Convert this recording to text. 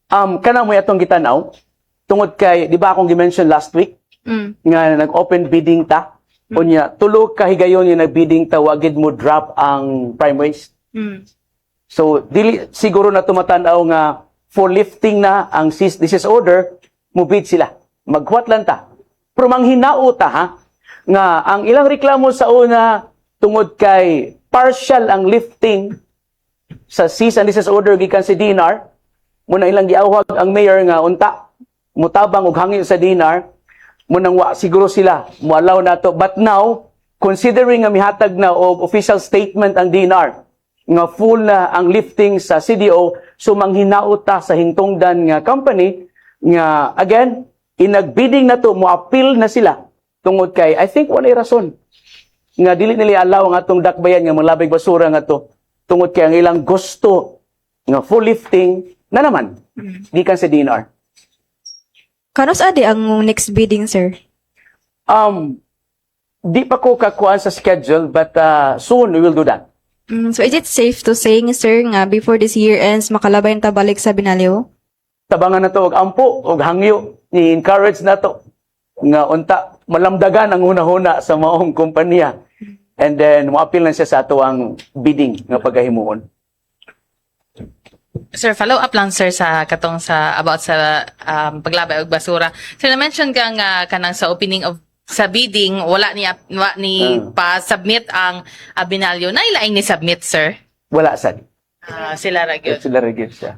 Kana mo atong gitanaw tungod kay di ba akong gi-mention last week nga nag-open bidding ta. Unya tulo ka higayon yung nag-bidding ta wagid mo drop ang prime waste. So dili siguro na tumatanaw nga for lifting na ang this is order mo bid sila. Maghuwat lang ta. Pero manghinao ta ha nga ang ilang reklamo sa una tungod kay partial ang lifting sa cease and desist order gikan si DNR. Muna ilang giawhag ang mayor nga unta mutabang og hangin sa DNR munang wa siguro sila moalaw nato, but now considering nga mihatag na og official statement ang DNR nga full na ang lifting sa CDO, so manghinao ta sa hingtungdan nga company nga again inagbidding na to mo appeal na sila tungod kay I think walay rason nga dili nila allow ang atong dakbayan nga malabig basura nga to tungod kay ang ilang gusto nga full lifting na naman gikan sa DNR. Kanos adi ang next bidding, sir? Di pa ko kakuan sa schedule, but soon we will do that. So is it safe to say, sir, nga before this year ends, makalabay ta balik sa Binalyo? Tabangan na to og ampo og hangyo, ni-encourage na to nga unta malamdagan ang una-una sa maong kompanya. And then mo-appeal na siya sa ato ang bidding nga pagkahimuon. Sir, follow up lang sir sa katong sa about sa paglabay og basura. Sir, na-mention ka nga kanang sa opening of sa bidding wala ni pa submit ang Binalyo. Nailaing ni submit, sir? Wala sad. Sila ra gyud. Sila ra gyud siya.